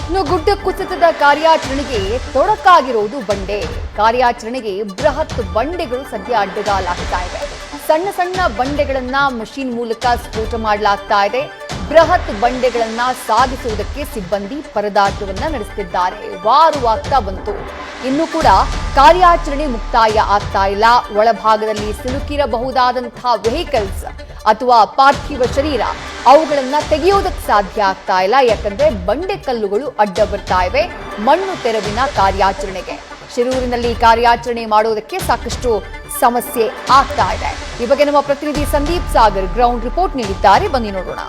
ಇನ್ನು ಗುಡ್ಡ ಕುಸಿತದ ಕಾರ್ಯಾಚರಣೆಗೆ ತೊಡಕಾಗಿರುವುದು ಬಂಡೆ. ಕಾರ್ಯಾಚರಣೆಗೆ ಬೃಹತ್ ಬಂಡೆಗಳು ಸದ್ಯ ಅಡ್ಡಗಾಲಾಗ್ತಾ ಇವೆ. ಸಣ್ಣ ಸಣ್ಣ ಬಂಡೆಗಳನ್ನ ಮಷೀನ್ ಮೂಲಕ ಸ್ಫೋಟ ಮಾಡಲಾಗ್ತಾ ಇದೆ. ಬೃಹತ್ ಬಂಡೆಗಳನ್ನ ಸಾಗಿಸುವುದಕ್ಕೆ ಸಿಬ್ಬಂದಿ ಪರದಾಟವನ್ನ ನಡೆಸುತ್ತಿದ್ದಾರೆ. ವಾರವಾಗ್ತಾ ಬಂತು, ಇನ್ನು ಕೂಡ ಕಾರ್ಯಾಚರಣೆ ಮುಕ್ತಾಯ ಆಗ್ತಾ ಇಲ್ಲ. ಒಳಭಾಗದಲ್ಲಿ ಸಿಲುಕಿರಬಹುದಾದಂತಹ ವೆಹಿಕಲ್ಸ್ ಅಥವಾ ಪಾರ್ಥಿವ ಶರೀರ ಅವುಗಳನ್ನ ತೆಗೆಯೋದಕ್ಕೆ ಸಾಧ್ಯ ಆಗ್ತಾ ಇಲ್ಲ. ಯಾಕಂದ್ರೆ ಬಂಡೆ ಕಲ್ಲುಗಳು ಅಡ್ಡ ಬರ್ತಾ ಇವೆ ಮಣ್ಣು ತೆರವಿನ ಕಾರ್ಯಾಚರಣೆಗೆ. ಶಿರೂರಿನಲ್ಲಿ ಕಾರ್ಯಾಚರಣೆ ಮಾಡೋದಕ್ಕೆ ಸಾಕಷ್ಟು ಸಮಸ್ಯೆ ಆಗ್ತಾ ಇದೆ. ಈ ಬಗ್ಗೆ ನಮ್ಮ ಪ್ರತಿನಿಧಿ ಸಂದೀಪ್ ಸಾಗರ್ ಗ್ರೌಂಡ್ ರಿಪೋರ್ಟ್ ನೀಡಿದ್ದಾರೆ, ಬನ್ನಿ ನೋಡೋಣ.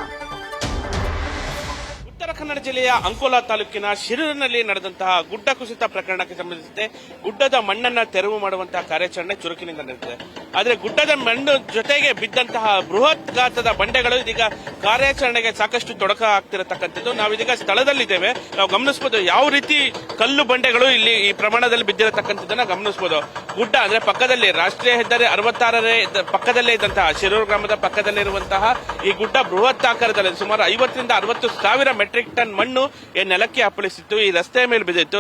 ಉತ್ತರ ಕನ್ನಡ ಜಿಲ್ಲೆಯ ಅಂಕೋಲಾ ತಾಲೂಕಿನ ಶಿರೂರಿನಲ್ಲಿ ನಡೆದಂತಹ ಗುಡ್ಡ ಕುಸಿತ ಪ್ರಕರಣಕ್ಕೆ ಸಂಬಂಧಿಸಿದಂತೆ ಗುಡ್ಡದ ಮಣ್ಣನ್ನ ತೆರವು ಮಾಡುವಂತಹ ಕಾರ್ಯಾಚರಣೆ ಚುರುಕಿನಿಂದ ನಡೆದಿದೆ. ಆದರೆ ಗುಡ್ಡದ ಮಣ್ಣು ಜೊತೆಗೆ ಬಿದ್ದಂತಹ ಬೃಹತ್ ಗಾತ್ರದ ಬಂಡೆಗಳು ಇದೀಗ ಕಾರ್ಯಾಚರಣೆಗೆ ಸಾಕಷ್ಟು ತೊಡಕ ಆಗ್ತಿರತಕ್ಕಂಥದ್ದು. ನಾವಿದೀಗ ಸ್ಥಳದಲ್ಲಿದ್ದೇವೆ, ನಾವು ಗಮನಿಸಬಹುದು ಯಾವ ರೀತಿ ಕಲ್ಲು ಬಂಡೆಗಳು ಇಲ್ಲಿ ಈ ಪ್ರಮಾಣದಲ್ಲಿ ಬಿದ್ದಿರತಕ್ಕಂಥದ್ದನ್ನ ಗಮನಿಸಬಹುದು. ಗುಡ್ಡ ಅಂದ್ರೆ ಪಕ್ಕದಲ್ಲಿ ರಾಷ್ಟ್ರೀಯ ಹೆದ್ದಾರಿ 66 ಪಕ್ಕದಲ್ಲೇ ಇದ್ದಂತಹ ಶಿರೂರು ಗ್ರಾಮದ ಪಕ್ಕದಲ್ಲಿರುವಂತಹ ಈ ಗುಡ್ಡ ಬೃಹತ್ ಆಕಾರದಲ್ಲಿ ಸುಮಾರು 50ರಿಂದ 60 ಸಾವಿರ ಮೆಟ್ರಿಕ್ ಟನ್ ಮಣ್ಣು ನೆಲಕ್ಕೆ ಅಪ್ಪಳಿಸಿತ್ತು. ಈ ರಸ್ತೆ ಮೇಲೆ ಬಿದ್ದಿತ್ತು,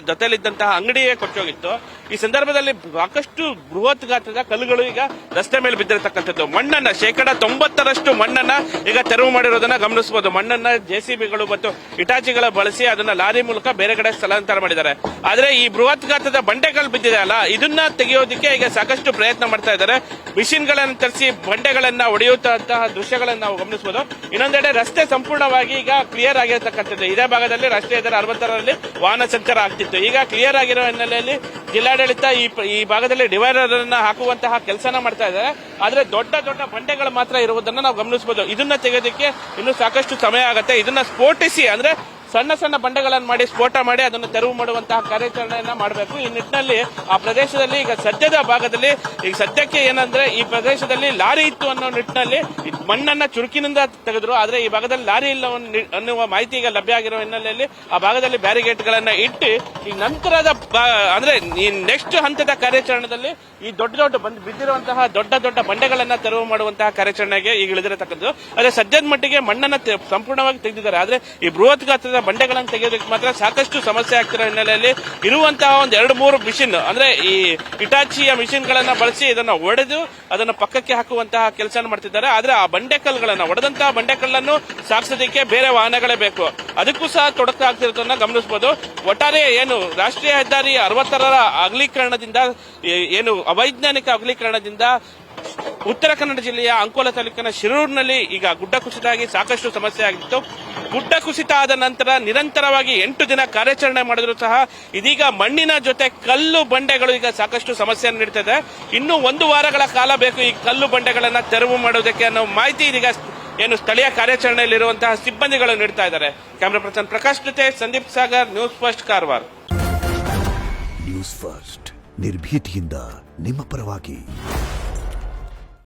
ಜೊತೆಲಿದ್ದಂತಹ ಅಂಗಡಿಯೇ ಕೊಚ್ಚೋಗಿತ್ತು. ಈ ಸಂದರ್ಭದಲ್ಲಿ ಸಾಕಷ್ಟು ಬೃಹತ್ ಗಾತ್ರದ ಕಲ್ಲುಗಳು ಈಗ ರಸ್ತೆ ಮೇಲೆ ಬಿದ್ದಿರತಕ್ಕಂಥದ್ದು. ಮಣ್ಣನ್ನ 90% ಮಣ್ಣನ್ನ ಈಗ ತೆರವು ಮಾಡಿರೋದನ್ನ ಗಮನಿಸಬಹುದು. ಮಣ್ಣನ್ನ ಜೆಸಿಬಿಗಳು ಮತ್ತು ಇಟಾಚಿಗಳ ಬಳಸಿ ಅದನ್ನ ಲಾರಿ ಮೂಲಕ ಬೇರೆ ಕಡೆ ಸ್ಥಳಾಂತರ ಮಾಡಿದ್ದಾರೆ. ಆದ್ರೆ ಈ ಬೃಹತ್ ಗಾತ್ರದ ಬಂಡೆಗಳು ಬಿದ್ದಿದೆ ಅಲ್ಲ, ಇದನ್ನ ತೆಗೆಯೋದಕ್ಕೆ ಈಗ ಸಾಕಷ್ಟು ಪ್ರಯತ್ನ ಮಾಡ್ತಾ ಇದ್ದಾರೆ. ಮಿಷಿನ್ ಗಳನ್ನು ತರಿಸಿ ಬಂಡೆಗಳನ್ನ ಹೊಡೆಯುವಂತಹ ದೃಶ್ಯಗಳನ್ನು ನಾವು ಗಮನಿಸಬಹುದು. ಇನ್ನೊಂದೆಡೆ ರಸ್ತೆ ಸಂಪೂರ್ಣವಾಗಿ ಈಗ ಕ್ಲಿಯರ್ ಆಗಿರತಕ್ಕಂಥದ್ದು. ಇದೇ ಭಾಗದಲ್ಲಿ ರಾಷ್ಟ್ರೀಯ ಹೆದ್ದಾರಿ 66ರಲ್ಲಿ ವಾಹನ ಸಂಚಾರ ಆಗ್ತಿತ್ತು. ಈಗ ಕ್ಲಿಯರ್ ಆಗಿರೋ ಹಿನ್ನೆಲೆಯಲ್ಲಿ ಜಿಲ್ಲಾಡಳಿತ ಈ ಭಾಗದಲ್ಲಿ ಡಿವೈಡರ್ ಅನ್ನ ಹಾಕುವಂತಹ ಕೆಲಸನ ಮಾಡ್ತಾ ಇದ್ದಾರೆ. ಆದ್ರೆ ದೊಡ್ಡ ದೊಡ್ಡ ಬಂಡೆಗಳು ಮಾತ್ರ ಇರುವುದನ್ನು ನಾವು ಗಮನಿಸಬಹುದು. ಇದನ್ನ ತೆಗೆಯೋದಕ್ಕೆ ಇನ್ನೂ ಸಾಕಷ್ಟು ಸಮಯ ಆಗುತ್ತೆ. ಇದನ್ನ ಸ್ಫೋಟಿಸಿ ಅಂದ್ರೆ ಸಣ್ಣ ಸಣ್ಣ ಬಂಡೆಗಳನ್ನು ಮಾಡಿ ಸ್ಫೋಟ ಮಾಡಿ ಅದನ್ನು ತೆರವು ಮಾಡುವಂತಹ ಕಾರ್ಯಾಚರಣೆಯನ್ನ ಮಾಡಬೇಕು. ಈ ನಿಟ್ಟಿನಲ್ಲಿ ಆ ಪ್ರದೇಶದಲ್ಲಿ ಈಗ ಸದ್ಯದ ಭಾಗದಲ್ಲಿ ಈಗ ಸದ್ಯಕ್ಕೆ ಏನಂದ್ರೆ ಈ ಪ್ರದೇಶದಲ್ಲಿ ಲಾರಿ ಇತ್ತು ಅನ್ನೋ ನಿಟ್ಟಿನಲ್ಲಿ ಮಣ್ಣನ್ನ ಚುರುಕಿನಿಂದ ತೆಗೆದ್ರು. ಆದ್ರೆ ಈ ಭಾಗದಲ್ಲಿ ಲಾರಿ ಇಲ್ಲ ಅನ್ನುವ ಮಾಹಿತಿ ಈಗ ಲಭ್ಯ ಆಗಿರುವ ಹಿನ್ನೆಲೆಯಲ್ಲಿ ಆ ಭಾಗದಲ್ಲಿ ಬ್ಯಾರಿಗೇಟ್ ಗಳನ್ನ ಇಟ್ಟು ಈ ನಂತರದ ಅಂದ್ರೆ ಈ ನೆಕ್ಸ್ಟ್ ಹಂತದ ಕಾರ್ಯಾಚರಣೆಯಲ್ಲಿ ಈ ದೊಡ್ಡ ಬಿದ್ದಿರುವಂತಹ ದೊಡ್ಡ ಬಂಡೆಗಳನ್ನ ತೆರವು ಮಾಡುವಂತಹ ಕಾರ್ಯಾಚರಣೆಗೆ ಈಗ ಇಳಿದಿರತಕ್ಕಂಥದ್ದು. ಆದ್ರೆ ಸದ್ಯದ ಮಟ್ಟಿಗೆ ಮಣ್ಣನ್ನ ಸಂಪೂರ್ಣವಾಗಿ ತೆಗೆದಿದ್ದಾರೆ. ಆದ್ರೆ ಈ ಬೃಹತ್ ಗಾತ್ರದ ಬಂಡೆಗಳನ್ನು ತೆಗೆಯೋದಕ್ಕೆ ಮಾತ್ರ ಸಾಕಷ್ಟು ಸಮಸ್ಯೆ ಆಗ್ತಿರೋ ಹಿನ್ನೆಲೆಯಲ್ಲಿ ಇರುವಂತಹ ಒಂದು 2-3 ಮಿಷಿನ್ ಅಂದ್ರೆ ಈ ಇಟಾಚಿಯ ಮಿಷಿನ್ ಗಳನ್ನ ಬಳಸಿ ಇದನ್ನ ಒಡೆದು ಅದನ್ನ ಪಕ್ಕಕ್ಕೆ ಹಾಕುವಂತಹ ಕೆಲಸ ಮಾಡ್ತಿದ್ದಾರೆ. ಆದ್ರೆ ಆ ಬಂಡೆಕಲ್ಲುಗಳನ್ನ ಒಡೆದಂತಹ ಬಂಡೆಕಲ್ಲನ್ನು ಸಾಗಿಸೋದಕ್ಕೆ ಬೇರೆ ವಾಹನಗಳೇ ಬೇಕು. ಅದಕ್ಕೂ ಸಹ ತೊಡಕ ಆಗ್ತಿರೋದನ್ನ ಗಮನಿಸಬಹುದು. ಒಟ್ಟಾರೆ ಏನು ರಾಷ್ಟ್ರೀಯ ಹೆದ್ದಾರಿ 66ರ ಅಗಲೀಕರಣದಿಂದ ಏನು ಅವೈಜ್ಞಾನಿಕ ಅಗಲೀಕರಣದಿಂದ ಉತ್ತರ ಕನ್ನಡ ಜಿಲ್ಲೆಯ ಅಂಕೋಲಾ ತಾಲೂಕಿನ ಶಿರೂರಿನಲ್ಲಿ ಈಗ ಗುಡ್ಡ ಕುಸಿತ ಆಗಿ ಸಾಕಷ್ಟು ಸಮಸ್ಯೆ ಆಗಿತ್ತು. ಗುಡ್ಡ ಕುಸಿತ ಆದ ನಂತರ ನಿರಂತರವಾಗಿ 8 ದಿನ ಕಾರ್ಯಾಚರಣೆ ಮಾಡಿದ್ರು ಸಹ ಇದೀಗ ಮಣ್ಣಿನ ಜೊತೆ ಕಲ್ಲು ಬಂಡೆಗಳು ಈಗ ಸಾಕಷ್ಟು ಸಮಸ್ಯೆಯನ್ನು ನೀಡುತ್ತದೆ. ಇನ್ನು 1 ವಾರಗಳ ಕಾಲ ಬೇಕು ಈ ಕಲ್ಲು ಬಂಡೆಗಳನ್ನ ತೆರವು ಮಾಡೋದಕ್ಕೆ ಅನ್ನೋ ಮಾಹಿತಿ ಇದೀಗ ಏನು ಸ್ಥಳೀಯ ಕಾರ್ಯಾಚರಣೆಯಲ್ಲಿರುವಂತಹ ಸಿಬ್ಬಂದಿಗಳು ನೀಡ್ತಾ ಇದ್ದಾರೆ. ಕ್ಯಾಮರಾ ಪರ್ಸನ್ ಪ್ರಕಾಶ್ ಜೊತೆ Sandeep Sagar, news first, Karwar. News first ನಿರ್ಭೀತಿಯಿಂದ ನಿಮ್ಮ ಪರವಾಗಿ.